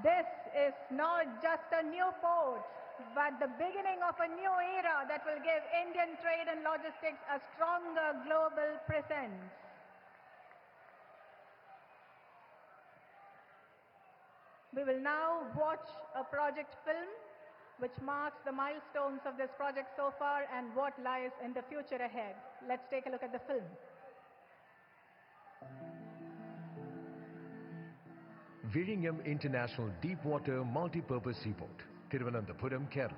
This is not just a new port, but the beginning of a new era that will give Indian trade and logistics a stronger global presence. We will now watch a project film which marks the milestones of this project so far and what lies in the future ahead. Let's take a look at the film. Viringam International Deepwater Multipurpose Seaport, Thiruvananthapuram, Kerala.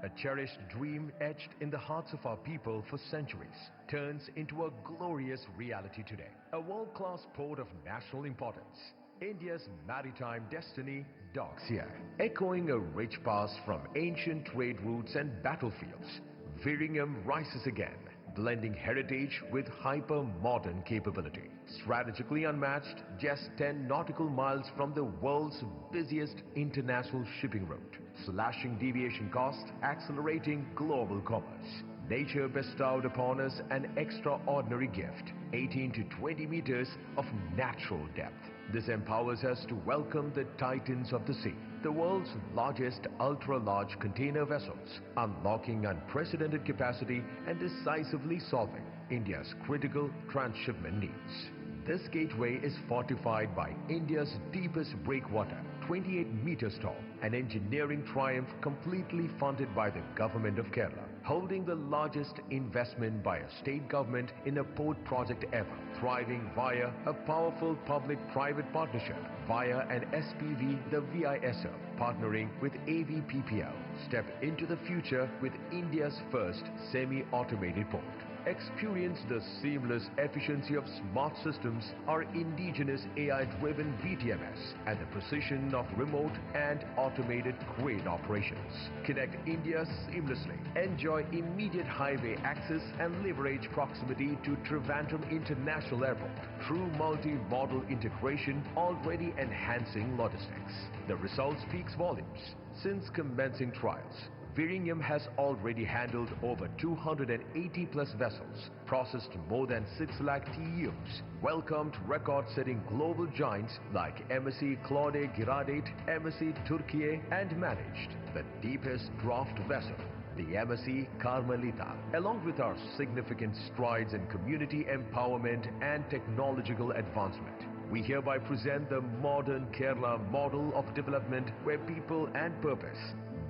A cherished dream etched in the hearts of our people for centuries turns into a glorious reality today. A world-class port of national importance. India's maritime destiny docks here. Echoing a rich past from ancient trade routes and battlefields, Viringam rises again, blending heritage with hyper-modern capability. Strategically unmatched, just 10 nautical miles from the world's busiest international shipping route, slashing deviation costs, accelerating global commerce. Nature bestowed upon us an extraordinary gift, 18 to 20 meters of natural depth. This empowers us to welcome the titans of the sea, the world's largest ultra-large container vessels, unlocking unprecedented capacity and decisively solving India's critical transshipment needs. This gateway is fortified by India's deepest breakwater, 28 meters tall, an engineering triumph completely funded by the government of Kerala, holding the largest investment by a state government in a port project ever, thriving via a powerful public-private partnership, via an SPV, the VISL, partnering with AVPPL. Step into the future with India's first semi-automated port. Experience the seamless efficiency of smart systems, our indigenous AI-driven BTMS, and the precision of remote and automated crane operations. Connect India seamlessly. Enjoy immediate highway access and leverage proximity to Trivandrum International Airport. True multi-modal integration already enhancing logistics. The result speaks volumes. Since commencing trials, Viringam has already handled over 280 plus vessels, processed more than 6 lakh TEUs, welcomed record-setting global giants like MSC Claude Giradate, MSC Turkiye, and managed the deepest draft vessel, the MSC Carmelita. Along with our significant strides in community empowerment and technological advancement, we hereby present the modern Kerala model of development where people and purpose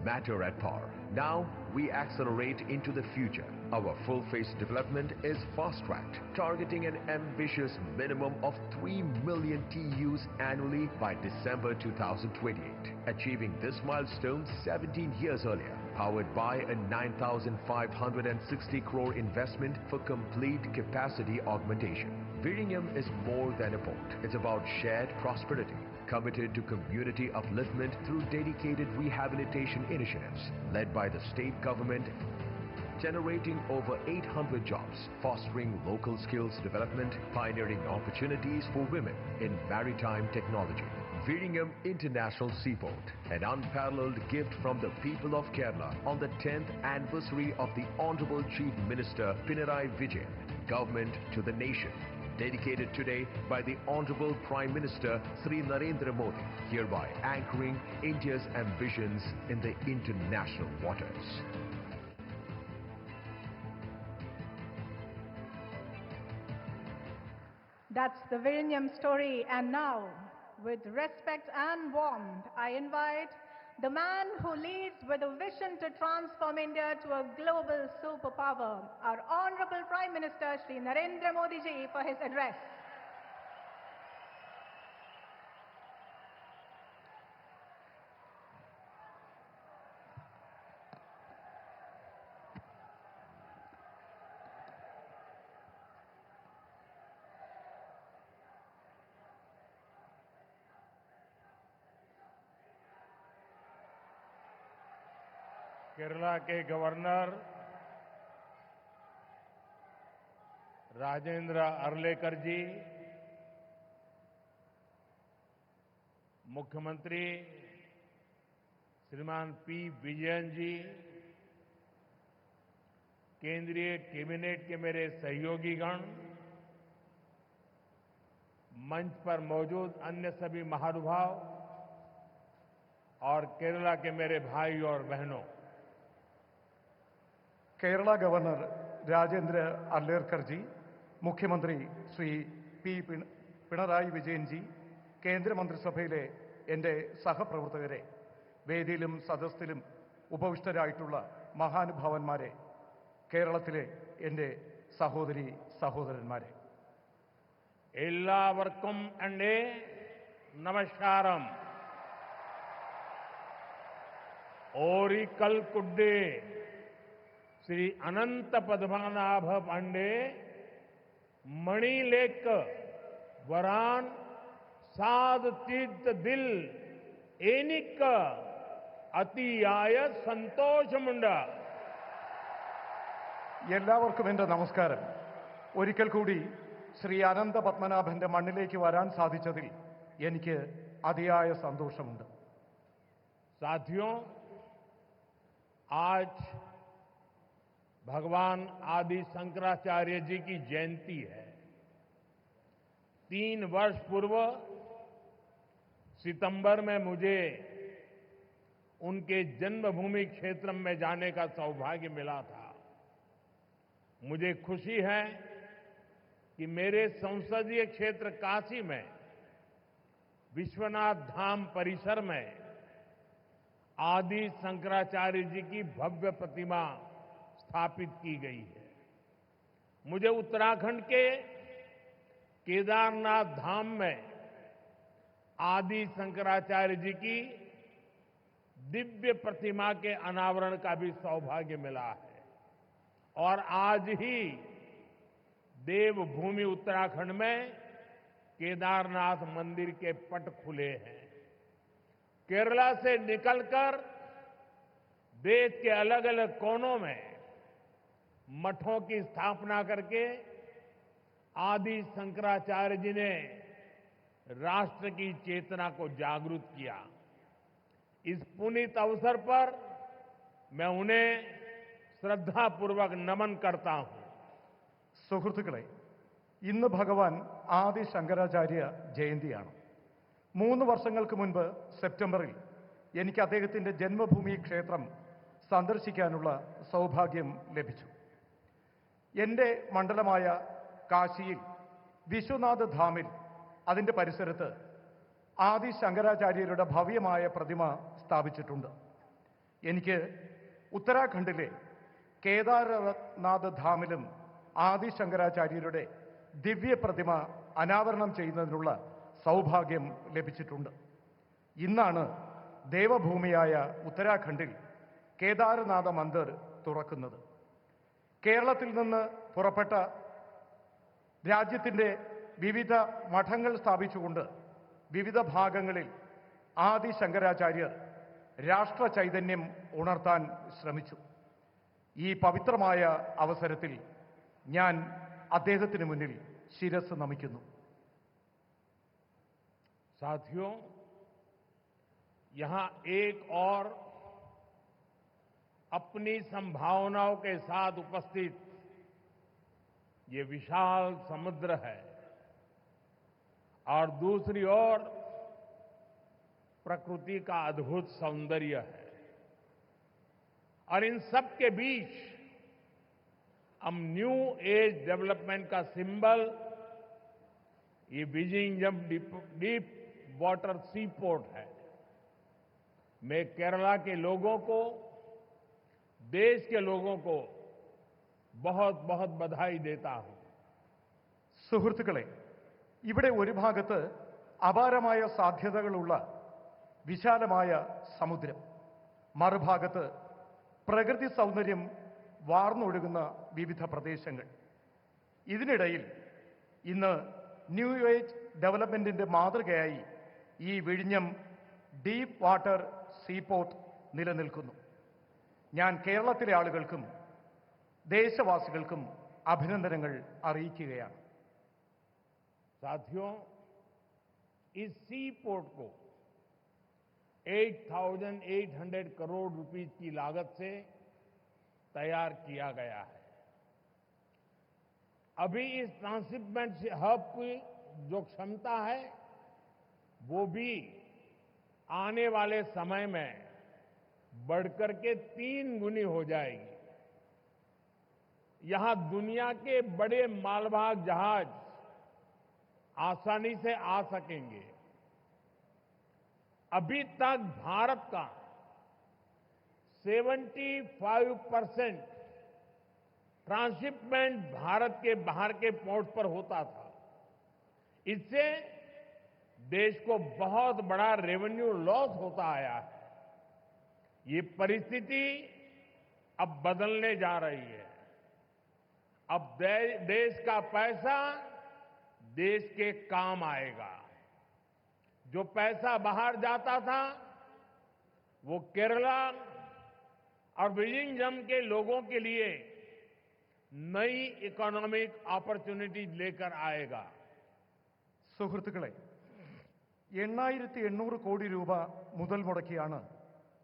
matter at par. Now we accelerate into the future. Our full-phase development is fast-tracked, targeting an ambitious minimum of 3 million TEUs annually by December 2028, achieving this milestone 17 years earlier, powered by a 9,560 crore investment for complete capacity augmentation. Viringam is more than a port. It's about shared prosperity, committed to community upliftment through dedicated rehabilitation initiatives led by the state government, generating over 800 jobs, fostering local skills development, pioneering opportunities for women in maritime technology. Viringam International Seaport, an unparalleled gift from the people of Kerala on the 10th anniversary of the Honorable Chief Minister Pinarayi Vijayan, government to the nation. Dedicated today by the Honorable Prime Minister Sri Narendra Modi, hereby anchoring India's ambitions in the international waters. That's the Viringam story, and now, with respect and warmth, I invite the man who leads with a vision to transform India to a global superpower, our Honorable Prime Minister Sri Narendra Modi ji, for his address. Kerala के governor Rajendra Arlekar जी, मुख्यमंत्री श्रीमान P Vijayan जी, केंद्रीय cabinet के मेरे सहयोगीगण, मंच पर मौजूद अन्य सभी महानुभाव, और केरला के मेरे भाई और बहनों, കേരള ഗവർണർ രാജേന്ദ്ര അർലേക്കർ ജി, മുഖ്യമന്ത്രി ശ്രീ പി പിണറായി വിജയൻ ജി, കേന്ദ്രമന്ത്രിസഭയിലെ എൻ്റെ സഹപ്രവർത്തകരെ, വേദിയിലും സദസ്സിലും ഉപവിഷ്ടരായിട്ടുള്ള മഹാനുഭാവന്മാരെ, കേരളത്തിലെ എൻ്റെ സഹോദരി സഹോദരന്മാരെ, എല്ലാവർക്കും എൻ്റെ നമസ്കാരം. ओरिकल कुड्डे श्री अनंत पद्मनाभ पांडे मणिलेक वरान साध तीर्थ दिल एनिक अतियाय സന്തോഷമുണ്ട്. എല്ലാവർക്കും എൻ്റെ നമസ്കാരം. ഒരിക്കൽ കൂടി ശ്രീ അനന്ത പത്മനാഭന്റെ മണ്ണിലേക്ക് വരാൻ സാധിച്ചതിൽ എനിക്ക് അതിയായ സന്തോഷമുണ്ട്. साथियों, आज भगवान आदि शंकराचार्य जी की जयंती है. 3 वर्ष पूर्व सितंबर में मुझे उनके जन्मभूमि क्षेत्र में जाने का सौभाग्य मिला था. मुझे खुशी है कि मेरे संसदीय क्षेत्र काशी में विश्वनाथ धाम परिसर में आदि शंकराचार्य जी की भव्य प्रतिमा स्थापित की गई है. मुझे उत्तराखंड के केदारनाथ धाम में आदि शंकराचार्य जी की दिव्य प्रतिमा के अनावरण का भी सौभाग्य मिला है. और आज ही देवभूमि उत्तराखंड में केदारनाथ मंदिर के पट खुले हैं. केरला से निकलकर देश के अलग अलग कोनों में मठों की स्थापना करके आदि शंकराचार्य जी ने राष्ट्र की चेतना को जागृत किया. इस पुनीत अवसर पर मैं उन्हें श्रद्धापूर्वक नमन करता हूं. സുഹൃത്തുക്കളെ, ഇന്ന് ഭഗവാൻ ആദി ശങ്കരാചാര്യ ജയന്തിയാണ്. 3 വർഷങ്ങൾക്ക് മുൻപ് സെപ്റ്റംബറിൽ എനിക്ക് അദ്ദേഹത്തിൻ്റെ ജന്മഭൂമി ക്ഷേത്രം സന്ദർശിക്കാനുള്ള സൗഭാഗ്യം ലഭിച്ചു. എൻ്റെ മണ്ഡലമായ കാശിയിൽ വിശ്വനാഥ് ധാമിൽ അതിൻ്റെ പരിസരത്ത് ആദി ശങ്കരാചാര്യരുടെ ഭവ്യമായ പ്രതിമ സ്ഥാപിച്ചിട്ടുണ്ട്. എനിക്ക് ഉത്തരാഖണ്ഡിലെ കേദാരനാഥ് ധാമിലും ആദി ശങ്കരാചാര്യരുടെ ദിവ്യ പ്രതിമ അനാവരണം ചെയ്യുന്നതിനുള്ള സൗഭാഗ്യം ലഭിച്ചിട്ടുണ്ട്. ഇന്നാണ് ദേവഭൂമിയായ ഉത്തരാഖണ്ഡിൽ കേദാരനാഥ മന്ദിർ തുറക്കുന്നത്. കേരളത്തിൽ നിന്ന് പുറപ്പെട്ട രാജ്യത്തിൻ്റെ വിവിധ മഠങ്ങൾ സ്ഥാപിച്ചുകൊണ്ട് വിവിധ ഭാഗങ്ങളിൽ ആദി ശങ്കരാചാര്യർ രാഷ്ട്ര ചൈതന്യം ഉണർത്താൻ ശ്രമിച്ചു. ഈ പവിത്രമായ അവസരത്തിൽ ഞാൻ അദ്ദേഹത്തിന് മുന്നിൽ ശിരസ് നമിക്കുന്നു. साथियों, यहां एक और अपनी संभावनाओं के साथ उपस्थित ये विशाल समुद्र है और दूसरी ओर प्रकृति का अद्भुत सौंदर्य है. और इन सब के बीच हम न्यू एज डेवलपमेंट का सिंबल ये विजिंगम डीप वाटर सी पोर्ट है. मैं केरला के लोगों को, देश के लोगों को बहुत बहुत बधाई देता हूं. സുഹൃത്തുക്കളെ, ഇവിടെ ഒരു ഭാഗത്ത് അപാരമായ സാധ്യതകളുള്ള വിശാലമായ സമുദ്രം, മറുഭാഗത്ത് പ്രകൃതി സൗന്ദര്യം വാർന്നൊഴുകുന്ന വിവിധ പ്രദേശങ്ങൾ. ഇതിനിടയിൽ ഇന്ന് ന്യൂ ഏജ് ഡെവലപ്മെന്റിന്റെ മാതൃകയായി ഈ വിഴിഞ്ഞം ഡീപ്പ് വാട്ടർ സീപോർട്ട് നിലനിൽക്കുന്നു. ഞാൻ കേരളത്തിലെ ആളുകൾക്കും ദേശവാസികൾക്കും അഭിനന്ദനങ്ങൾ അറിയിക്കുകയാണ്. साथियों, इस सी पोर्ट को 8,800 करोड़ रुपीस की लागत से तैयार किया गया है. अभी इस ट्रांसशिपमेंट हब की जो क्षमता है वो भी आने वाले समय में बढ़कर के 3 गुनी हो जाएगी। यहां दुनिया के बड़े मालवाहक जहाज आसानी से आ सकेंगे। अभी तक भारत का 75% ट्रांसशिपमेंट भारत के बाहर के पोर्ट पर होता था। इससे देश को बहुत बड़ा रेवेन्यू लॉस होता आया है। ये परिस्थिति अब बदलने जा रही है। अब देश का पैसा देश के काम आएगा। जो पैसा बाहर जाता था वो केरला और विलिंगडम के लोगों के लिए नई इकोनॉमिक अपॉर्चुनिटी लेकर आएगा। സുഹൃത്തുക്കളെ 8800 കോടി രൂപ മുതൽ മുടക്കിയാണ്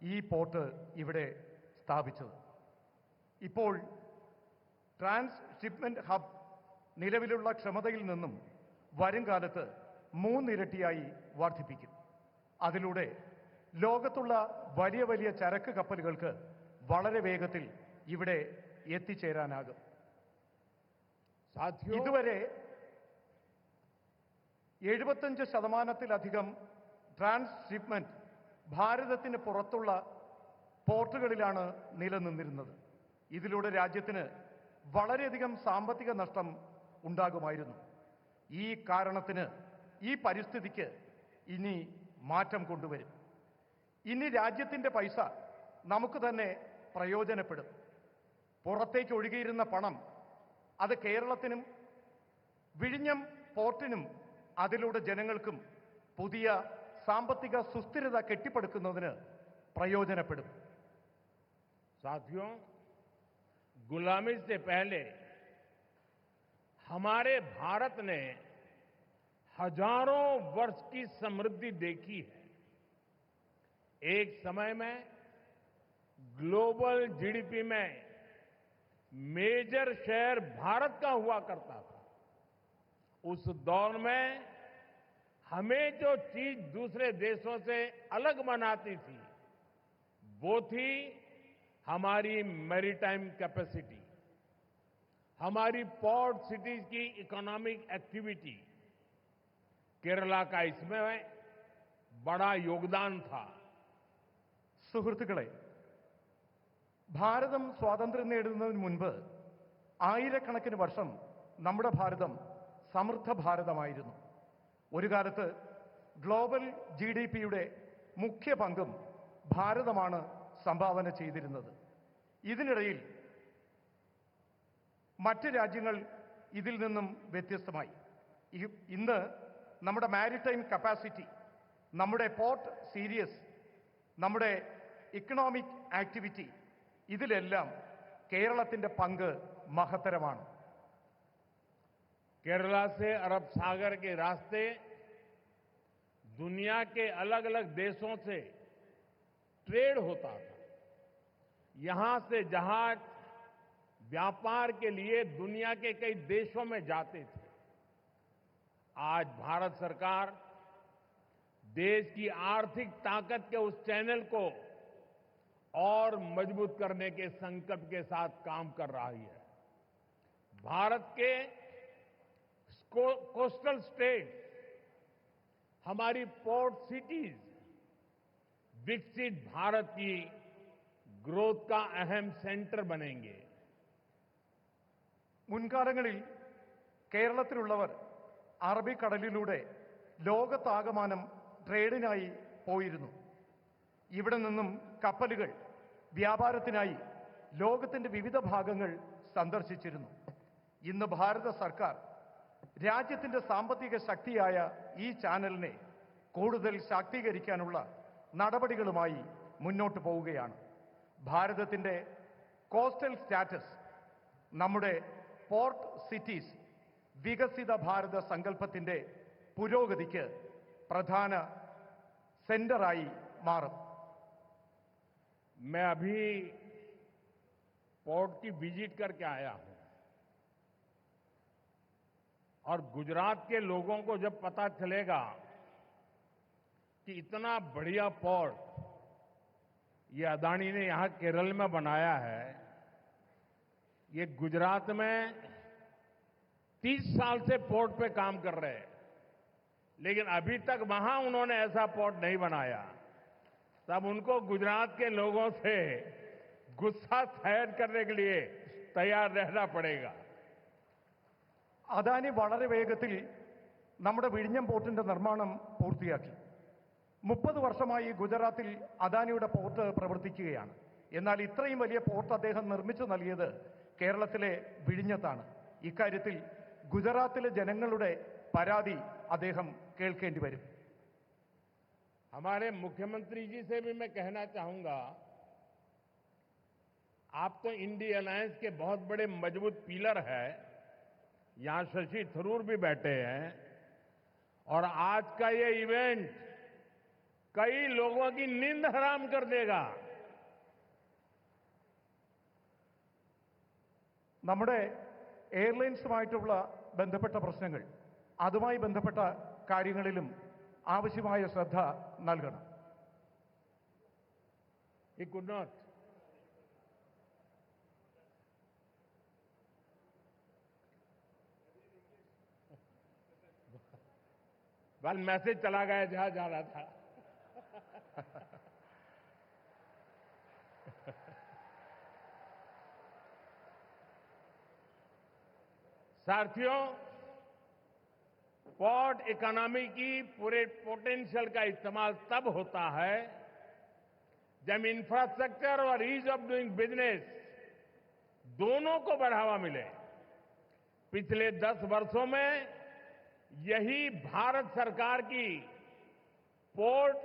ഈ പോർട്ട് ഇവിടെ സ്ഥാപിച്ചത്. ഇപ്പോൾ ട്രാൻസ്ഷിപ്മെന്റ് ഹബ് നിലവിലുള്ള ക്ഷമതയിൽ നിന്നും വരും കാലത്ത് 3 ഇരട്ടിയായി വർദ്ധിപ്പിക്കും. അതിലൂടെ ലോകത്തുള്ള വലിയ വലിയ ചരക്ക് കപ്പലുകൾക്ക് വളരെ വേഗത്തിൽ ഇവിടെ എത്തിച്ചേരാനാകും. ഇതുവരെ 75%-ലധികം ട്രാൻസ്ഷിപ്മെന്റ് ഭാരതത്തിന് പുറത്തുള്ള പോർട്ടുകളിലാണ് നിലനിന്നിരുന്നത്. ഇതിലൂടെ രാജ്യത്തിന് വളരെയധികം സാമ്പത്തിക നഷ്ടം ഉണ്ടാകുമായിരുന്നു. ഈ കാരണത്തിന് ഈ പരിസ്ഥിതിക്ക് ഇനി മാറ്റം കൊണ്ടുവരും. ഇനി രാജ്യത്തിന്റെ പൈസ നമുക്ക് തന്നെ പ്രയോജനപ്പെടും. പുറത്തേക്ക് ഒഴുകിയിരുന്ന പണം അത് കേരളത്തിനും വിഴിഞ്ഞം പോർട്ടിനും അതിലൂടെ ജനങ്ങൾക്കും പുതിയ സാമ്പത്തിക സുസ്ഥിരത കെട്ടിപ്പടുക്കുന്നതിന് പ്രയോജനപ്പെടും. साथियों, गुलामी से पहले हमारे भारत ने हजारों वर्ष की समृद्धि देखी है। एक समय में ग्लोबल जीडीपी में मेजर शेयर भारत का हुआ करता था। उस दौर में हमें जो चीज दूसरे देशों से अलग बनाती थी वो थी हमारी मैरीटाइम कैपेसिटी, हमारी पोर्ट सिटीज की इकोनॉमिक एक्टिविटी। केरला का इसमें बड़ा योगदान था. സുഹൃത്തുക്കളെ, ഭാരതം സ്വാതന്ത്ര്യം നേടുന്നതിന് മുൻപ് ആയിരക്കണക്കിന് വർഷം നമ്മുടെ ഭാരതം സമൃദ്ധ ഭാരതമായിരുന്നു. ഒരു കാലത്ത് ഗ്ലോബൽ GDPയുടെ മുഖ്യ പങ്കും ഭാരതമാണ് സംഭാവന ചെയ്തിരുന്നത്. ഇതിനിടയിൽ മറ്റ് രാജ്യങ്ങൾ ഇതിൽ നിന്നും വ്യത്യസ്തമായി. ഇന്ന് നമ്മുടെ മാരിടൈം കപ്പാസിറ്റി, നമ്മുടെ പോർട്ട് സീരീസ്, നമ്മുടെ ഇക്കണോമിക് ആക്ടിവിറ്റി, ഇതിലെല്ലാം കേരളത്തിന്റെ പങ്ക് മഹത്തരമാണ്. केरला से अरब सागर के रास्ते दुनिया के अलग अलग देशों से ट्रेड होता था. यहां से जहाज व्यापार के लिए दुनिया के कई देशों में जाते थे. आज भारत सरकार देश की आर्थिक ताकत के उस चैनल को और मजबूत करने के संकल्प के साथ काम कर रही है. भारत के कोस्टल स्टेट, हमारी पोर्ट सिटीज विकसित भारत की ग्रोथ का अहम सेंटर बनेंगे. മുൻകാലങ്ങളിൽ കേരളത്തിലുള്ളവർ അറബിക്കടലിലൂടെ ലോകത്താകമാനം ട്രേഡിനായി പോയിരുന്നു. ഇവിടെ നിന്നും കപ്പലുകൾ വ്യാപാരത്തിനായി ലോകത്തിന്റെ വിവിധ ഭാഗങ്ങൾ സന്ദർശിച്ചിരുന്നു. ഇന്ന് ഭാരത സർക്കാർ രാജ്യത്തിന്റെ സാമ്പത്തിക ശക്തിയായ ഈ ചാനലിനെ കൂടുതൽ ശാക്തീകരിക്കാനുള്ള നടപടികളുമായി മുന്നോട്ട് പോവുകയാണ്. ഭാരതത്തിന്റെ കോസ്റ്റൽ സ്റ്റാറ്റസ്, നമ്മുടെ പോർട്ട് സിറ്റീസ് വികസിത ഭാരത സങ്കല്പത്തിന്റെ പുരോഗതിക്ക് പ്രധാന സെന്ററായി മാറും. मैं अभी पोर्ट की विजिट करके आया हूं और गुजरात के लोगों को जब पता चलेगा कि इतना बढ़िया पोर्ट ये अदानी ने यहां केरल में बनाया है। ये गुजरात में 30 साल से पोर्ट पे काम कर रहे हैं, लेकिन अभी तक वहां उन्होंने ऐसा पोर्ट नहीं बनाया। तब उनको गुजरात के लोगों से गुस्सा सहन करने के लिए तैयार रहना पड़ेगा। അദാനി വളരെ വേഗത്തിൽ നമ്മുടെ വിഴിഞ്ഞം പോർട്ടിന്റെ നിർമ്മാണം പൂർത്തിയാക്കി. 30 വർഷമായി ഗുജറാത്തിൽ അദാനിയുടെ പോർട്ട് പ്രവർത്തിക്കുകയാണ്. എന്നാൽ ഇത്രയും വലിയ പോർട്ട് അദ്ദേഹം നിർമ്മിച്ചു നൽകിയത് കേരളത്തിലെ വിഴിഞ്ഞത്താണ്. ഇക്കാര്യത്തിൽ ഗുജറാത്തിലെ ജനങ്ങളുടെ പരാതി അദ്ദേഹം കേൾക്കേണ്ടി വരും. हमारे मुख्यमंत्री जी से भी मैं कहना चाहूंगा, आप तो इंडी अलायंस के बहुत बड़े मजबूत पिलर है। यहां शशि थरूर भी बैठे हैं और आज का ये इवेंट कई लोगों की नींद हराम कर देगा। നമ്മുടെ എയർലൈൻസുമായിട്ടുള്ള ബന്ധപ്പെട്ട പ്രശ്നങ്ങൾ, അതുമായി ബന്ധപ്പെട്ട കാര്യങ്ങളിലും ആവശ്യമായ ശ്രദ്ധ നൽകണം. He could not. बल मैसेज चला गया जहां जा रहा था। साथियों, पोर्ट इकोनॉमी की पूरे पोटेंशियल का इस्तेमाल तब होता है जब इंफ्रास्ट्रक्चर और ईज ऑफ डूइंग बिजनेस दोनों को बढ़ावा मिले। पिछले 10 वर्षों में यही भारत सरकार की पोर्ट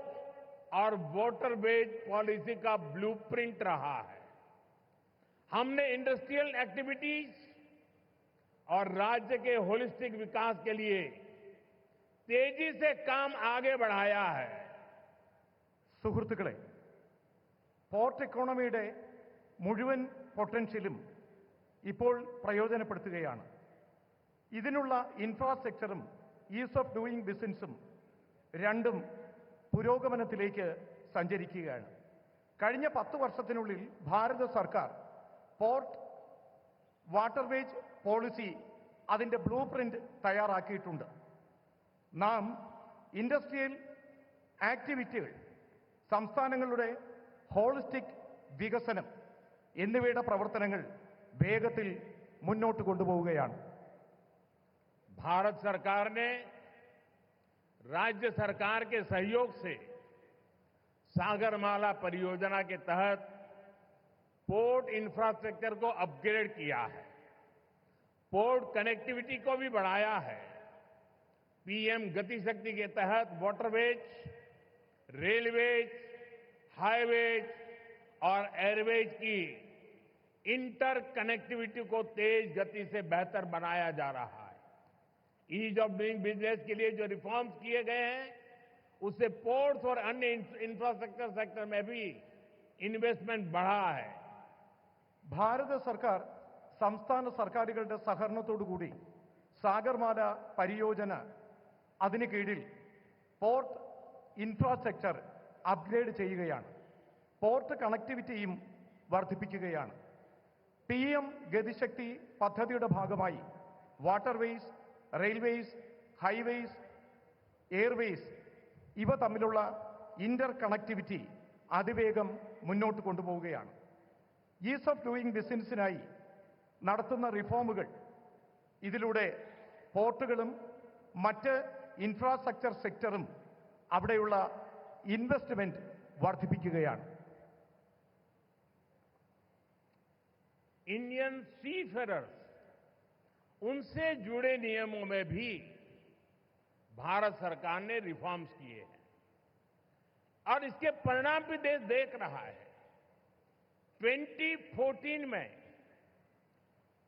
और वाटरवेज पॉलिसी का ब्लूप्रिंट रहा है। हमने इंडस्ट्रियल एक्टिविटीज और राज्य के होलिस्टिक विकास के लिए तेजी से काम आगे बढ़ाया है. സുഹൃത്തുക്കളെ, പോർട്ട് എക്കോണമിയുടെ മുഴുവൻ പൊട്ടൻഷ്യലും ഇപ്പോൾ പ്രയോജനപ്പെടുത്തുകയാണ്. ഇതിനുള്ള ഇൻഫ്രാസ്ട്രക്ചറും ഈസ് ഓഫ് ഡൂയിങ് ബിസിനസ്സും രണ്ടും പുരോഗമനത്തിലേക്ക് സഞ്ചരിക്കുകയാണ്. കഴിഞ്ഞ 10 വർഷത്തിനുള്ളിൽ ഭാരത സർക്കാർ പോർട്ട് വാട്ടർവേജ് പോളിസി അതിൻ്റെ ബ്ലൂ പ്രിന്റ് തയ്യാറാക്കിയിട്ടുണ്ട്. നാം ഇൻഡസ്ട്രിയൽ ആക്ടിവിറ്റികൾ, സംസ്ഥാനങ്ങളുടെ ഹോളിസ്റ്റിക് വികസനം എന്നിവയുടെ പ്രവർത്തനങ്ങൾ വേഗത്തിൽ മുന്നോട്ട് കൊണ്ടുപോവുകയാണ്. भारत सरकार ने राज्य सरकार के सहयोग से सागरमाला परियोजना के तहत पोर्ट इंफ्रास्ट्रक्चर को अपग्रेड किया है, पोर्ट कनेक्टिविटी को भी बढ़ाया है. पीएम गति शक्ति के तहत वाटरवेज, रेलवेज, हाईवेज और एयरवेज की इंटर कनेक्टिविटी को तेज गति से बेहतर बनाया जा रहा है. ईज ऑफ डूइंग बिजनेस के लिए जो रिफॉर्म्स किए गए हैं, उससे पोर्ट्स और अन्य इंफ्रास्ट्रक्चर सेक्टर में भी इन्वेस्टमेंट बढ़ा है. ഭാരത സർക്കാർ സംസ്ഥാന സർക്കാരുകളുടെ സഹകരണത്തോടുകൂടി സാഗർമാല പരിയോജന അതിന് കീഴിൽ പോർട്ട് ഇൻഫ്രാസ്ട്രക്ചർ അപ്ഗ്രേഡ് ചെയ്യുകയാണ്. പോർട്ട് കണക്ടിവിറ്റിയും വർദ്ധിപ്പിക്കുകയാണ്. PM ഗതിശക്തി പദ്ധതിയുടെ ഭാഗമായി വാട്ടർവേസ്, റെയിൽവേസ്, ഹൈവേസ്, എയർവേസ് ഇവ തമ്മിലുള്ള ഇന്റർ കണക്ടിവിറ്റി അതിവേഗം മുന്നോട്ട് കൊണ്ടുപോവുകയാണ്. ഈസ് ഓഫ് ഡൂയിങ് ബിസിനസ്സിനായി നടത്തുന്ന റിഫോമുകൾ ഇതിലൂടെ പോർട്ടുകളും മറ്റ് ഇൻഫ്രാസ്ട്രക്ചർ സെക്ടറും അവിടെയുള്ള ഇൻവെസ്റ്റ്മെന്റ് വർദ്ധിപ്പിക്കുകയാണ്. इंडियन सीफेरर्स, उनसे जुड़े नियमों में भी भारत सरकार ने रिफॉर्म्स किए हैं और इसके परिणाम भी देश देख रहा है. 2014 में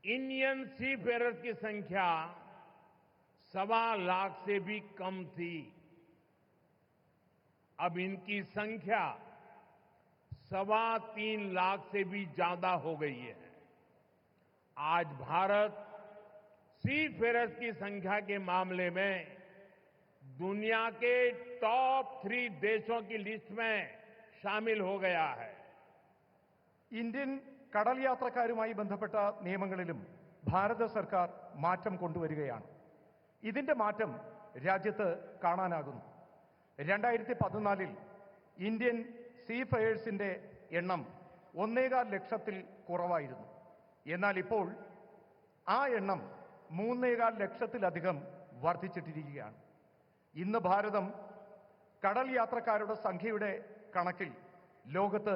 इंडियन सीफेरर्स की संख्या 1.25 लाख से भी कम थी. अब इनकी संख्या 3.25 लाख से भी ज्यादा हो गई है. आज भारत सीफेरर्स की संख्या के मामले में दुनिया के टॉप 3 देशों की लिस्ट में शामिल हो गया है। ഇന്ത്യൻ കടൽ യാത്രക്കാരുമായി ബന്ധപ്പെട്ട നിയമങ്ങളിലും ഭാരത സർക്കാർ മാറ്റം കൊണ്ടുവരികയാണ്. ഇതിന്റെ മാറ്റം രാജ്യത്ത് കാണാനാകുന്നു. 2014 ഇന്ത്യൻ സീഫെയേഴ്സിന്റെ എണ്ണം 1.25 ലക്ഷത്തിൽ കുറവായിരുന്നു. എന്നാൽ ഇപ്പോൾ ആ എണ്ണം 3.25 ലക്ഷത്തിലധികം വർദ്ധിച്ചിട്ടിരിക്കുകയാണ്. ഇന്ന് ഭാരതം കടൽ യാത്രക്കാരുടെ സംഖ്യയുടെ കണക്കിൽ ലോകത്ത്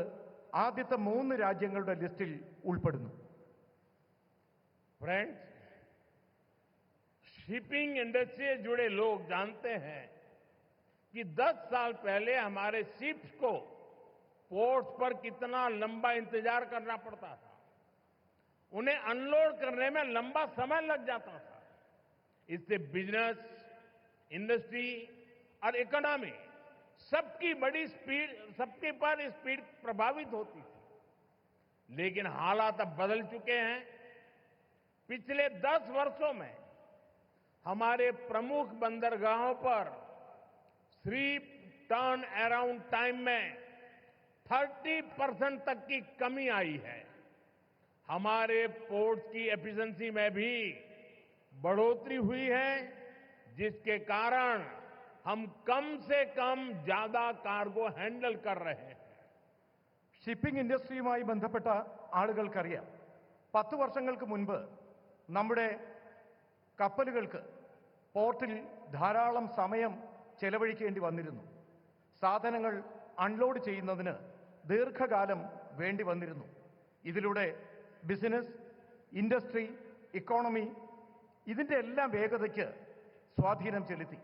ആദ്യത്തെ 3 രാജ്യങ്ങളുടെ ലിസ്റ്റിൽ ഉൾപ്പെടുന്നു. फ्रेंड्स, शिपिंग इंडस्ट्री से जुड़े लोग जानते हैं कि 10 साल पहले हमारे शिप्स को पोर्ट्स पर कितना लंबा इंतजार करना पड़ता था। उन्हें अनलोड करने में लंबा समय लग जाता था। इससे बिजनेस, इंडस्ट्री और इकोनॉमी सबकी पर स्पीड प्रभावित होती थी। लेकिन हालात अब बदल चुके हैं। पिछले 10 वर्षों में हमारे प्रमुख बंदरगाहों पर शिप टर्न अराउंड टाइम में 30% तक की कमी आई है। हमारे पोर्ट्स की एफिशिएंसी में भी बढ़ोतरी हुई है, जिसके कारण हम कम से कम ज्यादा कार्गो हैंडल कर रहे हैं। ഷിപ്പിംഗ് ഇൻഡസ്ട്രിയുമായി ബന്ധപ്പെട്ട ആളുകൾക്കറിയാം, 10 വർഷങ്ങൾക്ക് മുൻപ് നമ്മുടെ കപ്പലുകൾക്ക് പോർട്ടിൽ ധാരാളം സമയം ചെലവഴിക്കേണ്ടി വന്നിരുന്നു. സാധനങ്ങൾ അൺലോഡ് ചെയ്യുന്നതിന് ദീർഘകാലം വേണ്ടി വന്നിരുന്നു. ഇതിലൂടെ ബിസിനസ്, ഇൻഡസ്ട്രി, ഇക്കോണമി ഇതിന്റെ എല്ലാം വേഗതയ്ക്ക് സ്വാധീനം ചെലുത്തി.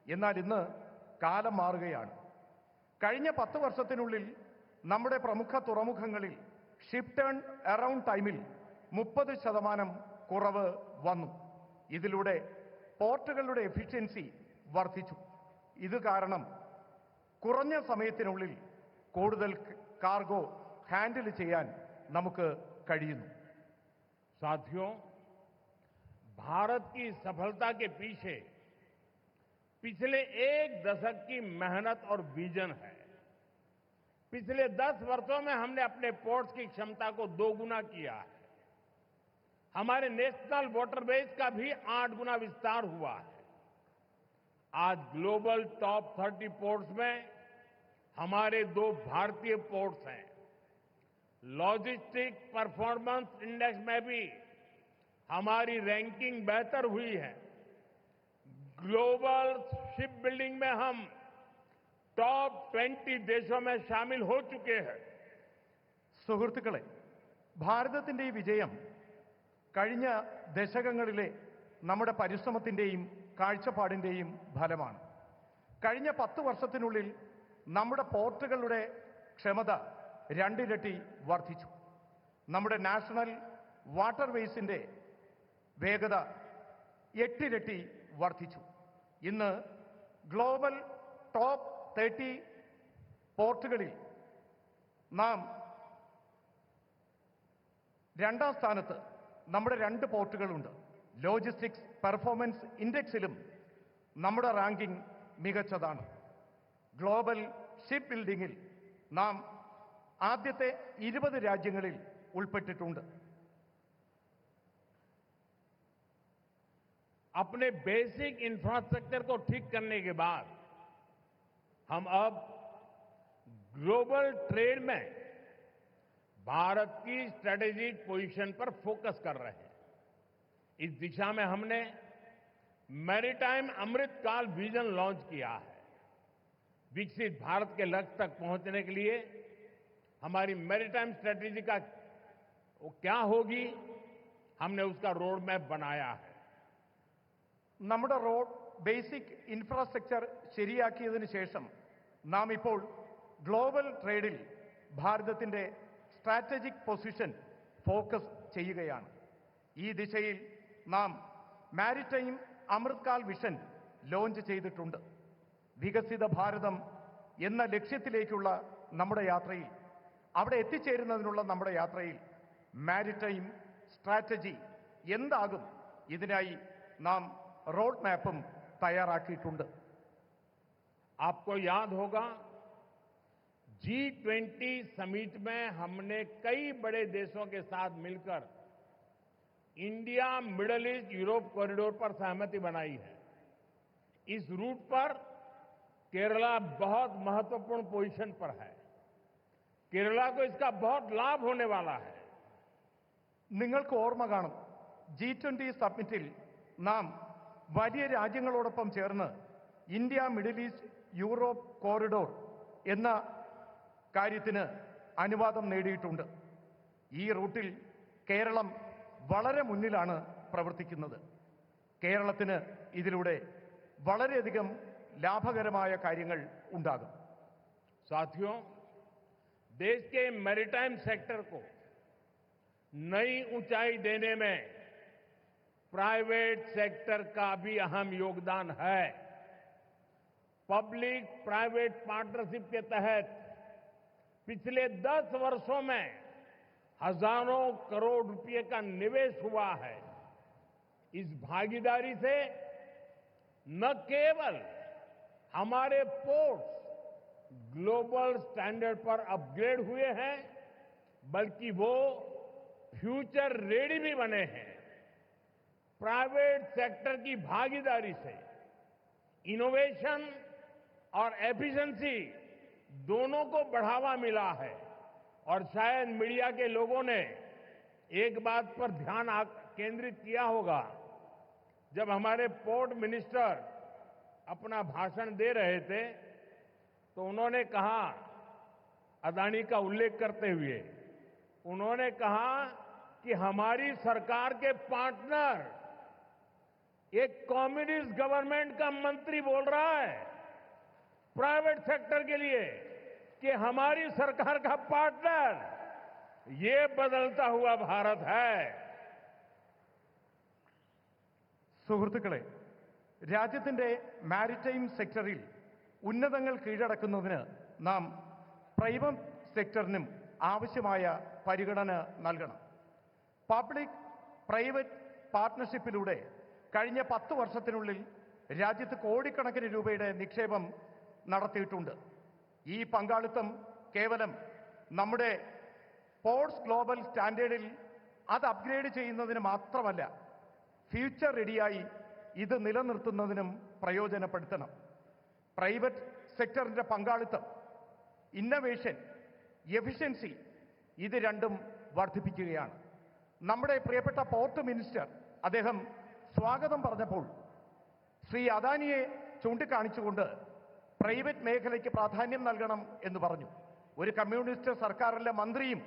എന്നാൽ ഇന്ന് കാലം മാറുകയാണ്. കഴിഞ്ഞ 10 വർഷത്തിനുള്ളിൽ നമ്മുടെ പ്രമുഖ തുറമുഖങ്ങളിൽ ഷിപ്പ് ടേൺ അറൗണ്ട് ടൈമിൽ 30% കുറവ് വന്നു. ഇതിലൂടെ പോർട്ടുകളുടെ എഫിഷ്യൻസി വർദ്ധിച്ചു. ഇത് കാരണം കുറഞ്ഞ സമയത്തിനുള്ളിൽ കൂടുതൽ കാർഗോ ഹാൻഡിൽ ചെയ്യാൻ നമുക്ക് കഴിയുന്നു. साथियों, भारत की सफलता के पीछे पिछले 1 दशक की मेहनत और विजन है। पिछले 10 वर्षों में हमने अपने पोर्ट्स की क्षमता को 2 गुना किया है। हमारे नेशनल वाटरवेज का भी 8 गुना विस्तार हुआ है। आज ग्लोबल टॉप 30 पोर्ट्स में हमारे 2 भारतीय पोर्ट्स हैं। लॉजिस्टिक परफॉर्मेंस इंडेक्स में भी हमारी रैंकिंग बेहतर हुई है। ग्लोबल शिप बिल्डिंग में हम टॉप 20 देशों में शामिल हो चुके हैं। സുഹൃത്തുക്കളെ, ഭാരതത്തിന്റെ ഈ വിജയം കഴിഞ്ഞ ദശകങ്ങളിലെ നമ്മുടെ പരിശ്രമത്തിന്റെയും കാഴ്ചപ്പാടിന്റെയും ഫലമാണ്. കഴിഞ്ഞ 10 വർഷത്തിനുള്ളിൽ നമ്മുടെ പോർട്ടുകളുടെ ക്ഷമത 2 ഇരട്ടി വർദ്ധിച്ചു. നമ്മുടെ നാഷണൽ വാട്ടർവേസിന്റെ വേഗത 8 ഇരട്ടി വർദ്ധിച്ചു. ഇന്ന് ഗ്ലോബൽ ടോപ്പ് 30 പോർട്ടുകളിൽ നാം 2ാം സ്ഥാനത്ത് നമ്മുടെ 2 പോർട്ടുകളുണ്ട്. ലോജിസ്റ്റിക്സ് പെർഫോമൻസ് ഇൻഡെക്സിലും നമ്മുടെ റാങ്കിംഗ് മികച്ചതാണ്. ഗ്ലോബൽ ഷിപ്പ് ബിൽഡിംഗിൽ നാം ആദ്യത്തെ 20 രാജ്യങ്ങളിൽ ഉൾപ്പെട്ടിട്ടുണ്ട്. अपने बेसिक इंफ्रास्ट्रक्चर को ठीक करने के बाद हम अब ग्लोबल ट्रेड में भारत की स्ट्रेटेजिक पोजीशन पर फोकस कर रहे हैं। इस दिशा में हमने मैरीटाइम अमृतकाल विजन लॉन्च किया है। विकसित भारत के लक्ष्य तक पहुंचने के लिए हमारी मैरीटाइम स्ट्रेटेजी का क्या होगी, हमने उसका रोड मैप बनाया है। നമ്മുടെ റോഡ് ബേസിക് ഇൻഫ്രാസ്ട്രക്ചർ ശരിയാക്കിയതിനു ശേഷം നാം ഇപ്പോൾ ഗ്ലോബൽ ട്രേഡിൽ ഭാരതത്തിന്റെ സ്ട്രാറ്റജിക് പൊസിഷൻ ഫോക്കസ് ചെയ്യുകയാണ്. ഈ ദിശയിൽ നാം മാരിടൈം അമൃത്കാൽ വിഷൻ ലോഞ്ച് ചെയ്തിട്ടുണ്ട്. വികസിത ഭാരതം എന്ന ലക്ഷ്യത്തിലേക്കുള്ള നമ്മുടെ യാത്രയിൽ, അവിടെ എത്തിച്ചേരുന്നതിനുള്ള നമ്മുടെ യാത്രയിൽ മാരിടൈം സ്ട്രാറ്റജി എന്താകും, ഇതിനായി നാം റോഡ് മാപ്പും തയ്യാറാക്കിയിട്ടുണ്ട്. आपको याद होगा G20 समिट में हमने कई बड़े देशों के साथ मिलकर India middle east Europe corridor पर सहमति बनाई है। इस रूट पर केरला बहुत महत्वपूर्ण पोजीशन पर है। केरला को इसका बहुत लाभ होने वाला है। നിങ്ങൾക്ക് ഓർമ്മ കാണും, G20 സമ്മിറ്റിൽ നാം വലിയ രാജ്യങ്ങളോടൊപ്പം ചേർന്ന് India middle east Europe corridor എന്ന കാര്യത്തിന് അനുവാദം നേടിയിട്ടുണ്ട്. ഈ റൂട്ടിൽ കേരളം വളരെ മുന്നിലാണ് പ്രവർത്തിക്കുന്നത്. കേരളത്തിന് ഇതിലൂടെ വളരെയധികം लाभकरമായ കാര്യങ്ങൾ ഉണ്ടാകും. साथियों, देश के मैरीटाइम सेक्टर को नई ऊंचाई देने में प्राइवेट सेक्टर का भी अहम योगदान है। पब्लिक प्राइवेट पार्टनरशिप के तहत पिछले 10 वर्षों में हजारों करोड़ रुपए का निवेश हुआ है। इस भागीदारी से न केवल हमारे पोर्ट्स ग्लोबल स्टैंडर्ड पर अपग्रेड हुए हैं, बल्कि वो फ्यूचर रेडी भी बने हैं। प्राइवेट सेक्टर की भागीदारी से इनोवेशन और एफिशिएंसी दोनों को बढ़ावा मिला है। और शायद मीडिया के लोगों ने एक बात पर ध्यान केंद्रित किया होगा, जब हमारे पोर्ट मिनिस्टर अपना भाषण दे रहे थे तो उन्होंने कहा, अदानी का उल्लेख करते हुए उन्होंने कहा कि हमारी सरकार के पार्टनर एक कम्युनिस्ट गवर्नमेंट का मंत्री बोल रहा है प्राइवेट सेक्टर के लिए कि हमारी सरकार का पार्टनर ये बदलता हुआ भारत है। സുഹൃത്തുക്കളെ, രാജ്യത്തിന്റെ മാരിടൈം സെക്ടറിൽ ഉന്നതങ്ങൾ കീഴടക്കുന്നതിന് നാം പ്രൈവറ്റ് സെക്ടറിനും ആവശ്യമായ പരിഗണന നൽകണം. പബ്ലിക് പ്രൈവറ്റ് പാർട്ട്ണർഷിപ്പിലൂടെ കഴിഞ്ഞ 10 വർഷത്തിനുള്ളിൽ രാജ്യത്ത് കോടിക്കണക്കിന് രൂപയുടെ നിക്ഷേപം നടത്തിയിട്ടുണ്ട്. ഈ പങ്കാളിത്തം കേവലം നമ്മുടെ പോർട്സ് ഗ്ലോബൽ സ്റ്റാൻഡേർഡിൽ അത് അപ്ഗ്രേഡ് ചെയ്യുന്നതിന് മാത്രമല്ല, ഫ്യൂച്ചർ റെഡിയായി ഇത് നിലനിർത്തുന്നതിനും പ്രയോജനപ്പെടുത്തണം. പ്രൈവറ്റ് സെക്ടറിന്റെ പങ്കാളിത്തം, ഇന്നവേഷൻ, എഫിഷ്യൻസി ഇത് രണ്ടും വർദ്ധിപ്പിക്കുകയാണ്. നമ്മുടെ പ്രിയപ്പെട്ട പോർട്ട് മിനിസ്റ്റർ അദ്ദേഹം സ്വാഗതം പറഞ്ഞപ്പോൾ ശ്രീ അദാനിയെ ചൂണ്ടിക്കാണിച്ചുകൊണ്ട് പ്രൈവറ്റ് മേഖലയ്ക്ക് പ്രാധാന്യം നൽകണം എന്ന് പറഞ്ഞു. ഒരു കമ്മ്യൂണിസ്റ്റ് സർക്കാരിലെ മന്ത്രിയും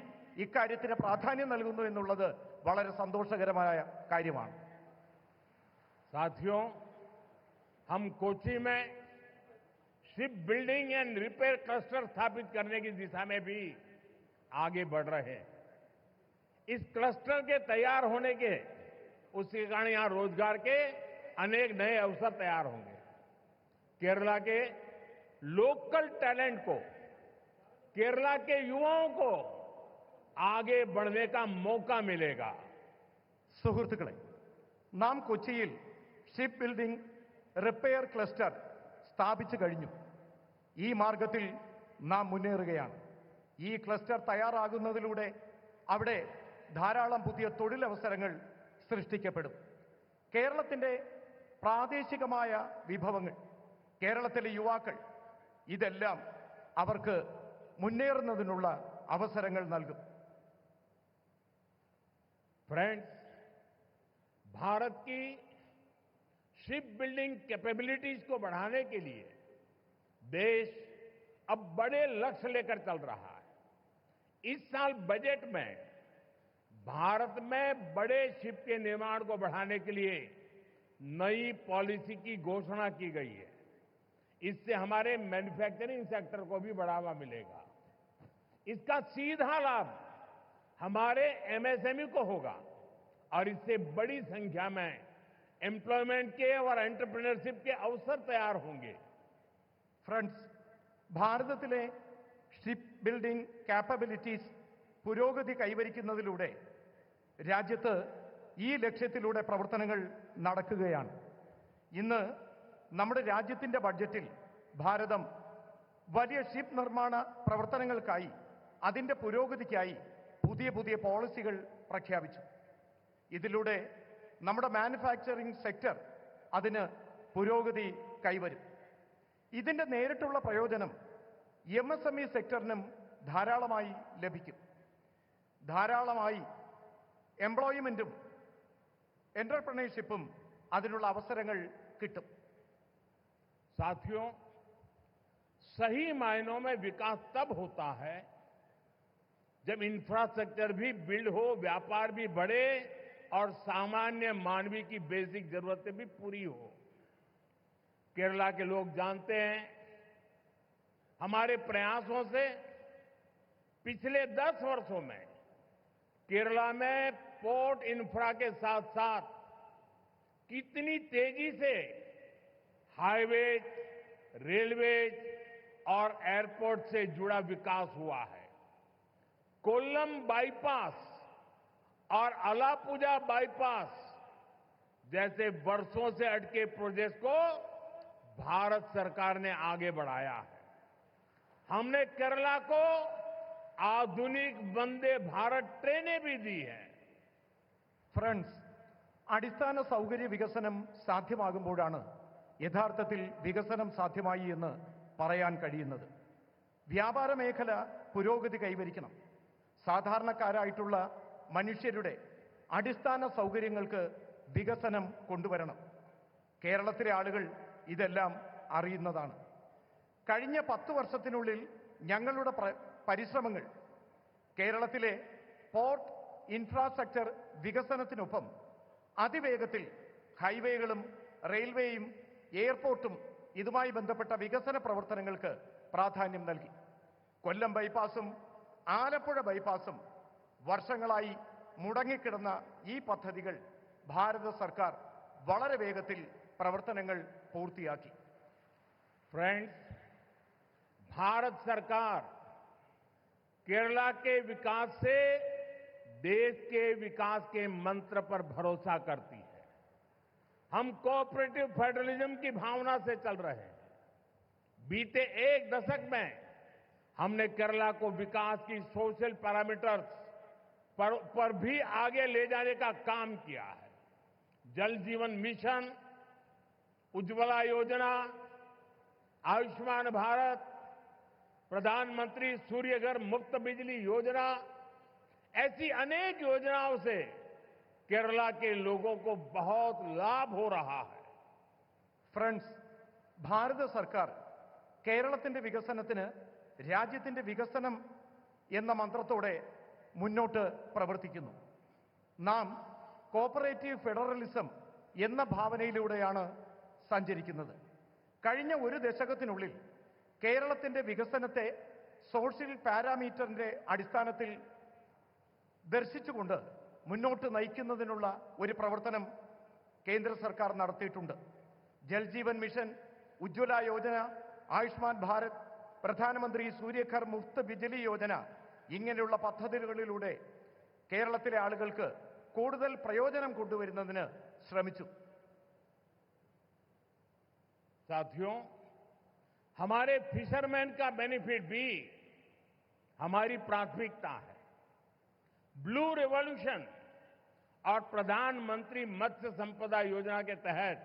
ഇക്കാര്യത്തിന് പ്രാധാന്യം നൽകുന്നു എന്നുള്ളത് വളരെ സന്തോഷകരമായ കാര്യമാണ്. साथियों, हम कोच्चि में ship building and repair cluster स्थापित करने की दिशा में भी आगे बढ़ रहे हैं। इस क्लस्टर के तैयार होने के उसके कारण यहां रोजगार के अनेक नए अवसर तैयार होंगे। केरला के लोकल टैलेंट को, केरला के युवाओं को आगे बढ़ने का मौका मिलेगा. സുഹൃത്തുക്കളെ, നാം കൊച്ചിയിൽ ഷിപ്പ് ബിൽഡിംഗ് റിപ്പയർ ക്ലസ്റ്റർ സ്ഥാപിച്ചു കഴിഞ്ഞു. ഈ മാർഗത്തിൽ നാം മുന്നേറുകയാണ്. ഈ ക്ലസ്റ്റർ തയ്യാറാകുന്നതിലൂടെ അവിടെ ധാരാളം പുതിയ തൊഴിലവസരങ്ങൾ സൃഷ്ടിക്കപ്പെടും. കേരളത്തിന്റെ പ്രാദേശികമായ വിഭവങ്ങൾ, കേരളത്തിലെ യുവാക്കൾ ഇതെല്ലാം അവർക്ക് മുന്നേറുന്നതിനുള്ള അവസരങ്ങൾ നൽകും. फ्रेंड्स, भारत की शिप बिल्डिंग कैपेबिलिटीज को बढ़ाने के लिए देश अब बड़े लक्ष्य लेकर चल रहा है. इस साल बजट में भारत में बड़े शिप के निर्माण को बढ़ाने के लिए नई पॉलिसी की घोषणा की गई है. इससे हमारे मैन्युफैक्चरिंग सेक्टर को भी बढ़ावा मिलेगा. इसका सीधा लाभ हमारे एमएसएमई को होगा और इससे बड़ी संख्या में एम्प्लॉयमेंट के और एंटरप्रेन्योरशिप के अवसर तैयार होंगे. ഫ്രണ്ട്സ്, ഭാരതത്തിലെ ഷിപ്പ് ബിൽഡിംഗ് കാപ്പബിലിറ്റീസ് പുരോഗതി കൈവരിക്കുന്നതിലൂടെ രാജ്യത്ത് ഈ ലക്ഷ്യത്തിലൂടെ പ്രവർത്തനങ്ങൾ നടക്കുകയാണ്. ഇന്ന് നമ്മുടെ രാജ്യത്തിന്റെ ബഡ്ജറ്റിൽ ഭാരതം വലിയ ഷിപ്പ് നിർമ്മാണ പ്രവർത്തനങ്ങൾക്കായി അതിൻ്റെ പുരോഗതിക്കായി പുതിയ പുതിയ പോളിസികൾ പ്രഖ്യാപിച്ചു. ഇതിലൂടെ നമ്മുടെ മാനുഫാക്ചറിംഗ് സെക്ടർ അതിന് പുരോഗതി കൈവരും. ഇതിൻ്റെ നേരിട്ടുള്ള പ്രയോജനം MSME സെക്ടറിനും ധാരാളമായി ലഭിക്കും. ധാരാളമായി എംപ്ലോയ്മെൻറ്റും എൻ്റർപ്രണർഷിപ്പും അതിനുള്ള അവസരങ്ങൾ കിട്ടും. साथियों, सही मायनों में विकास तब होता है जब इंफ्रास्ट्रक्चर भी बिल्ड हो, व्यापार भी बढ़े और सामान्य मानवीय की बेसिक जरूरतें भी पूरी हो. केरला के लोग जानते हैं, हमारे प्रयासों से पिछले 10 वर्षों में केरला में पोर्ट इंफ्रा के साथ साथ कितनी तेजी से हाईवेज, रेलवेज और एयरपोर्ट से जुड़ा विकास हुआ है. कोल्लम बाईपास और अलापुजा बाईपास जैसे वर्षों से अटके प्रोजेक्ट को भारत सरकार ने आगे बढ़ाया है. हमने केरला को आधुनिक वंदे भारत ट्रेनें भी दी हैं. ഫ്രണ്ട്സ്, അടിസ്ഥാന സൗകര്യ വികസനം സാധ്യമാകുമ്പോഴാണ് യഥാർത്ഥത്തിൽ വികസനം സാധ്യമായി എന്ന് പറയാൻ കഴിയുന്നത്. വ്യാപാര മേഖല പുരോഗതി കൈവരിക്കണം. സാധാരണക്കാരായിട്ടുള്ള മനുഷ്യരുടെ അടിസ്ഥാന സൗകര്യങ്ങൾക്ക് വികസനം കൊണ്ടുവരണം. കേരളത്തിലെ ആളുകൾ ഇതെല്ലാം അറിയുന്നതാണ്. കഴിഞ്ഞ 10 വർഷത്തിനുള്ളിൽ ഞങ്ങളുടെ പരിശ്രമങ്ങൾ കേരളത്തിലെ പോർട്ട് ഇൻഫ്രാസ്ട്രക്ചർ വികസനത്തിനൊപ്പം അതിവേഗത്തിൽ ഹൈവേകളും റെയിൽവേയും എയർപോർട്ടും ഇതുമായി ബന്ധപ്പെട്ട വികസന പ്രവർത്തനങ്ങൾക്ക് പ്രാധാന്യം നൽകി. കൊല്ലം ബൈപ്പാസും ആലപ്പുഴ ബൈപ്പാസും വർഷങ്ങളായി മുടങ്ങിക്കിടന്ന ഈ പദ്ധതികൾ ഭാരത സർക്കാർ വളരെ വേഗത്തിൽ പ്രവർത്തനങ്ങൾ പൂർത്തിയാക്കി. फ्रेंड्स, भारत सरकार केरला के विकास से देश के विकास के मंत्र पर भरोसा करती है. हम कोऑपरेटिव फेडरलिज्म की भावना से चल रहे हैं. बीते 1 दशक में हमने केरला को विकास की सोशल पैरामीटर्स पर भी आगे ले जाने का काम किया है. जल जीवन मिशन, उज्ज्वला योजना, आयुष्मान भारत, प्रधानमंत्री सूर्यघर मुफ्त बिजली योजना, ऐसी अनेक योजनाओं से केरला के लोगों को बहुत लाभ हो रहा है. ഫ്രണ്ട്സ്, ഭാരത സർക്കാർ കേരളത്തിന്റെ വികസനത്തിന് രാജ്യത്തിന്റെ വികസനം എന്ന മന്ത്രത്തോടെ മുന്നോട്ട് പ്രവർത്തിക്കുന്നു. നാം കോപ്പറേറ്റീവ് ഫെഡറലിസം എന്ന ഭാവനയിലൂടെയാണ് സഞ്ചരിക്കുന്നത്. കഴിഞ്ഞ 1 ദശകത്തിനുള്ളിൽ കേരളത്തിന്റെ വികസനത്തെ സോഷ്യൽ പാരാമീറ്ററിന്റെ അടിസ്ഥാനത്തിൽ ദർശിച്ചുകൊണ്ട് മുന്നോട്ട് നയിക്കുന്നതിനുള്ള ഒരു പ്രവർത്തനം കേന്ദ്ര സർക്കാർ നടത്തിയിട്ടുണ്ട്. ജൽജീവൻ മിഷൻ, ഉജ്ജ്വല യോജന, ആയുഷ്മാൻ ഭാരത്, പ്രധാനമന്ത്രി സൂര്യഘർ മുഫ്ത് ബിജ്ലി യോജന ഇങ്ങനെയുള്ള പദ്ധതികളിലൂടെ കേരളത്തിലെ ആളുകൾക്ക് കൂടുതൽ പ്രയോജനം കൊണ്ടുവരുന്നതിന് ശ്രമിച്ചു. साथियों, हमारे फिशरमैन का बेनिफिट भी हमारी प्राथमिकता है. ब्लू रिवॉल्यूशन और प्रधानमंत्री मत्स्य संपदा योजना के तहत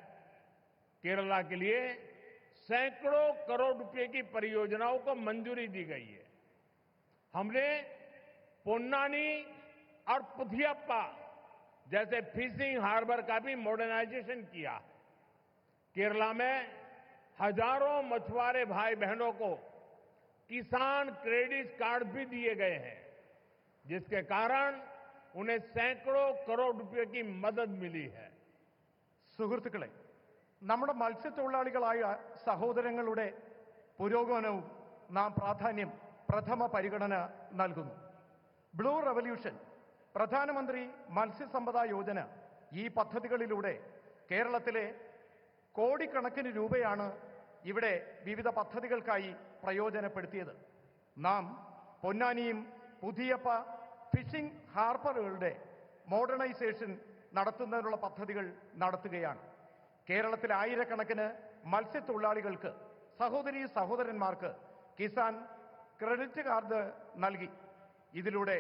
केरला के लिए सैकड़ों करोड़ रुपए की परियोजनाओं को मंजूरी दी गई है. हमने पोन्नानी और पुथियप्पा जैसे फिशिंग हार्बर का भी मॉडर्नाइजेशन किया है. केरला में हजारों मछुआरे भाई बहनों को किसान क्रेडिट कार्ड भी दिए गए हैं, जिसके कारण उन्हें सैकड़ों करोड़ रुपए की मदद मिली है. സുഹൃത്തുക്കളെ, നമ്മുടെ മത്സ്യത്തൊഴിലാളികളായ സഹോദരങ്ങളുടെ പുരോഗമനവും നാം പ്രഥമ പരിഗണന നൽകുന്നു. ബ്ലൂ റവല്യൂഷൻ, പ്രധാനമന്ത്രി മത്സ്യസമ്പദാ യോജന, ഈ പദ്ധതികളിലൂടെ കേരളത്തിലെ കോടിക്കണക്കിന് രൂപയാണ് ഇവിടെ വിവിധ പദ്ധതികൾക്കായി പ്രയോജനപ്പെടുത്തിയത്. നാം പൊന്നാനിയും പുതിയപ്പ ഫിഷിംഗ് ഹാർബറുകളുടെ മോഡേണൈസേഷൻ നടത്തുന്നതിനുള്ള പദ്ധതികൾ നടത്തുകയാണ്. കേരളത്തിലെ ആയിരക്കണക്കിന് മത്സ്യത്തൊഴിലാളികൾക്ക് സഹോദരീ സഹോദരന്മാർക്ക് കിസാൻ ക്രെഡിറ്റ് കാർഡ് നൽകി. ഇതിലൂടെ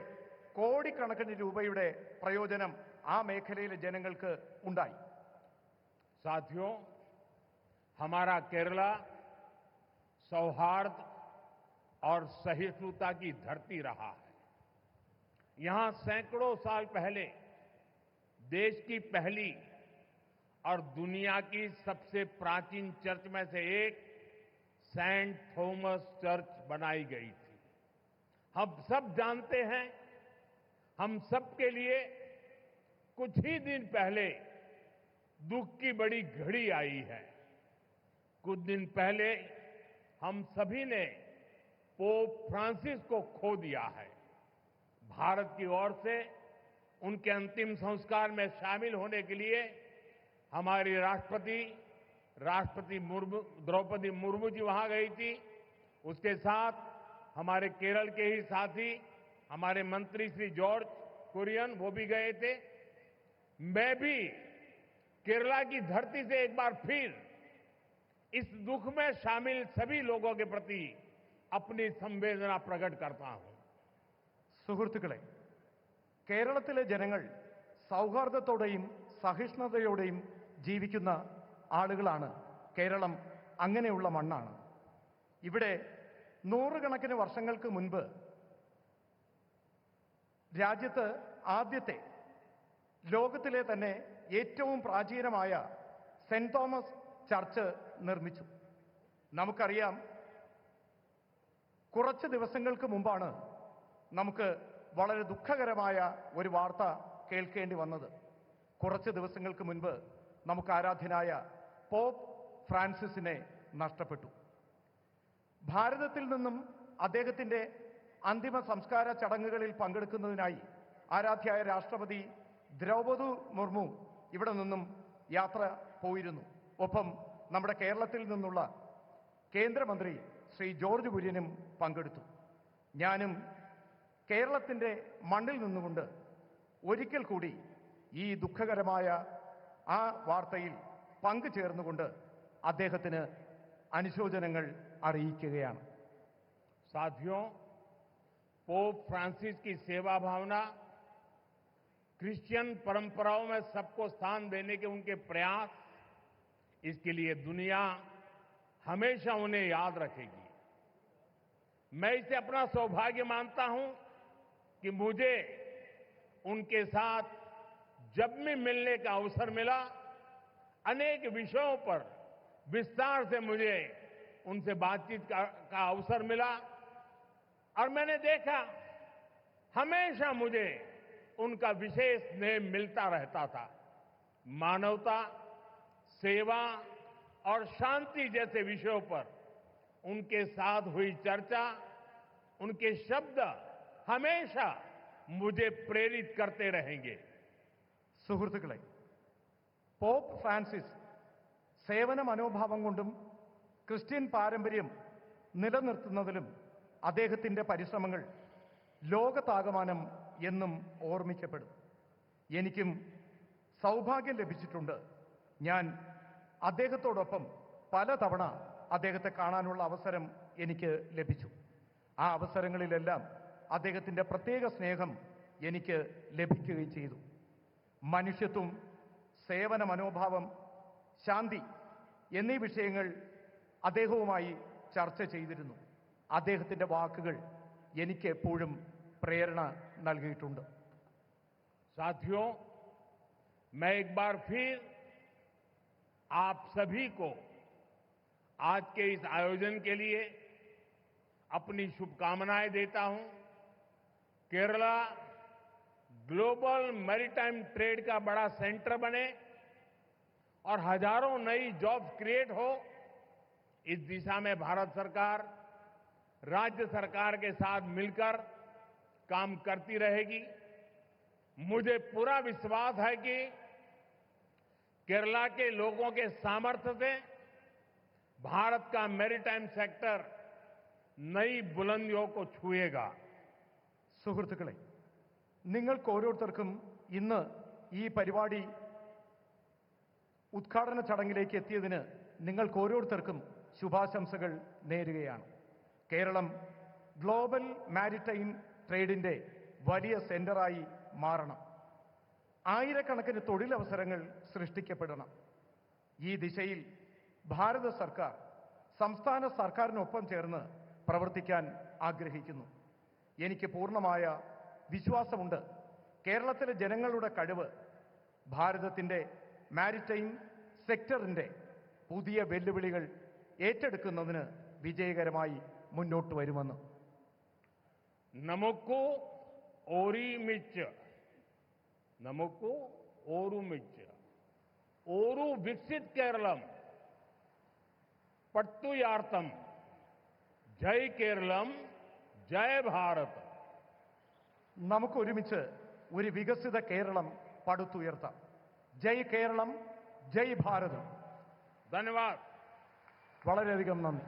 കോടിക്കണക്കിന് രൂപയുടെ പ്രയോജനം ആ മേഖലയിലെ ജനങ്ങൾക്ക് ഉണ്ടായി. साथियों, हमारा केरला सौहार्द और सहिष्णुता की धरती रहा है। यहां सैकड़ों साल पहले देश की पहली और दुनिया की सबसे प्राचीन चर्च में से एक सेंट थॉमस चर्च बनाई गई थी। हम सब जानते हैं, हम सब के लिए कुछ ही दिन पहले दुख की बड़ी घड़ी आई है। कुछ दिन पहले हम सभी ने पोप फ्रांसिस को खो दिया है। भारत की ओर से उनके अंतिम संस्कार में शामिल होने के लिए हमारी राष्ट्रपति द्रौपदी मुर्मू जी वहां गई थी। उसके साथ हमारे केरल के ही साथी हमारे मंत्री श्री जॉर्ज कुरियन वो भी गए थे। मैं भी केरला की धरती से एक बार फिर इस दुख में शामिल सभी लोगों के प्रति अपनी संवेदना प्रकट करता हूं। സുഹൃത്തുക്കളെ, കേരളത്തിലെ ജനങ്ങൾ സൗഹാർദ്ദത്തോടെയും സഹിഷ്ണുതയോടെയും ജീവിക്കുന്ന ആളുകളാണ്. കേരളം അങ്ങനെയുള്ള മണ്ണാണ്. ഇവിടെ നൂറുകണക്കിന് വർഷങ്ങൾക്ക് മുൻപ് രാജ്യത്ത് ആദ്യത്തെ, ലോകത്തിലെ തന്നെ ഏറ്റവും പ്രാചീനമായ സെന്റ് തോമസ് ചർച്ച് നിർമ്മിച്ചു. നമുക്കറിയാം, കുറച്ച് ദിവസങ്ങൾക്ക് മുമ്പാണ് നമുക്ക് വളരെ ദുഃഖകരമായ ഒരു വാർത്ത കേൾക്കേണ്ടി വന്നത്. കുറച്ച് ദിവസങ്ങൾക്ക് മുൻപ് നമുക്ക് ആരാധ്യനായ പോപ്പ് ഫ്രാൻസിസിനെ നഷ്ടപ്പെട്ടു. ഭാരതത്തിൽ നിന്നും അദ്ദേഹത്തിന്റെ അന്തിമ സംസ്കാര ചടങ്ങുകളിൽ പങ്കെടുക്കുന്നതിനായി ആരാധ്യായ രാഷ്ട്രപതി ദ്രൗപദി മുർമു ഇവിടെ നിന്നും യാത്ര പോയിരുന്നു. ഒപ്പം നമ്മുടെ കേരളത്തിൽ നിന്നുള്ള കേന്ദ്രമന്ത്രി ശ്രീ ജോർജ് കുര്യനും പങ്കെടുത്തു. ഞാനും കേരളത്തിന്റെ മണ്ണിൽ നിന്നുകൊണ്ട് ഒരിക്കൽ കൂടി ഈ ദുഃഖകരമായ ആ വാർത്തയിൽ പങ്കുചേർന്നുകൊണ്ട് അദ്ദേഹത്തിന് അനുശോചനങ്ങൾ അറിയിക്കുകയാണ്. साथियों, पोप फ्रांसिस की सेवा भावना, क्रिश्चियन परंपराओं में सबको स्थान देने के उनके प्रयास, इसके लिए दुनिया हमेशा उन्हें याद रखेगी। मैं इसे अपना सौभाग्य मानता हूं कि मुझे उनके साथ जब भी मिलने का अवसर मिला, अनेक विषयों पर विस्तार से मुझे उनसे बातचीत का अवसर मिला और मैंने देखा हमेशा मुझे उनका विशेष स्नेह मिलता रहता था। मानवता, सेवा और शांति जैसे विषयों पर उनके साथ हुई चर्चा, उनके शब्द हमेशा मुझे प्रेरित करते रहेंगे। സുഹൃത്തുക്കളെ, പോപ്പ് ഫ്രാൻസിസ് സേവന മനോഭാവം കൊണ്ടും ക്രിസ്ത്യൻ പാരമ്പര്യം നിലനിർത്തുന്നതിലും അദ്ദേഹത്തിന്റെ പരിശ്രമങ്ങൾ ലോകത്താകമാനം എന്നും ഓർമ്മിക്കപ്പെടും. എനിക്കും സൗഭാഗ്യം ലഭിച്ചിട്ടുണ്ട്. ഞാൻ അദ്ദേഹത്തോടൊപ്പം പലതവണ അദ്ദേഹത്തെ കാണാനുള്ള അവസരം എനിക്ക് ലഭിച്ചു. ആ അവസരങ്ങളിലെല്ലാം അദ്ദേഹത്തിന്റെ പ്രത്യേക സ്നേഹം എനിക്ക് ലഭിക്കുകയും ചെയ്തു. മനുഷ്യത്വം, സേവന മനോഭാവം, ശാന്തി എന്നീ വിഷയങ്ങൾ അദ്ദേഹവുമായി ചർച്ച ചെയ്തിരുന്നു. അദ്ദേഹത്തിന്റെ വാക്കുകൾ എനിക്ക് എപ്പോഴും പ്രേരണ നൽകിയിട്ടുണ്ട്. साथियों, मैं एक बार फिर आप सभी को आज के इस आयोजन के लिए अपनी शुभकामनाएं देता हूं। केरला ग्लोबल मैरीटाइम ट्रेड का बड़ा सेंटर बने और हजारों नई जॉब्स क्रिएट हो, इस दिशा में भारत सरकार राज्य सरकार के साथ मिलकर काम करती रहेगी। मुझे पूरा विश्वास है कि केरला के लोगों के सामर्थ्य से भारत का मैरीटाइम सेक्टर नई बुलंदियों को छुएगा। സുഹൃത്തുക്കളെ, നിങ്ങൾക്ക് ഓരോരുത്തർക്കും ഇന്ന് ഈ പരിപാടി ഉദ്ഘാടന ചടങ്ങിലേക്ക് എത്തിയതിന് നിങ്ങൾക്ക് ഓരോരുത്തർക്കും ശുഭാശംസകൾ നേരുകയാണ്. കേരളം ഗ്ലോബൽ മാരിടൈം ട്രേഡിന്റെ വലിയ സെന്ററായി മാറണം. ആയിരക്കണക്കിന് തൊഴിലവസരങ്ങൾ സൃഷ്ടിക്കപ്പെടണം. ഈ ദിശയിൽ ഭാരത സർക്കാർ സംസ്ഥാന സർക്കാരിനൊപ്പം ചേർന്ന് പ്രവർത്തിക്കാൻ ആഗ്രഹിക്കുന്നു. എനിക്ക് പൂർണ്ണമായ വിശ്വാസമുണ്ട് കേരളത്തിലെ ജനങ്ങളുടെ കഴിവ് ഭാരതത്തിൻ്റെ മാരിടൈം സെക്ടറിൻ്റെ പുതിയ വെല്ലുവിളികൾ ഏറ്റെടുക്കുന്നതിന് വിജയകരമായി മുന്നോട്ട് വരുമെന്ന്. നമുക്ക് ഒരുമിച്ച് ഒരു വികസിത് കേരളം പടുത്തുയർത്താം. ജയ് കേരളം, ജയ് ഭാരത്. നമുക്കൊരുമിച്ച് ഒരു വികസിത കേരളം പടുത്തുയർത്താം. ജയ് കേരളം, ജയ് ഭാരത്. ധന്യവാദ്. വളരെയധികം നന്ദി.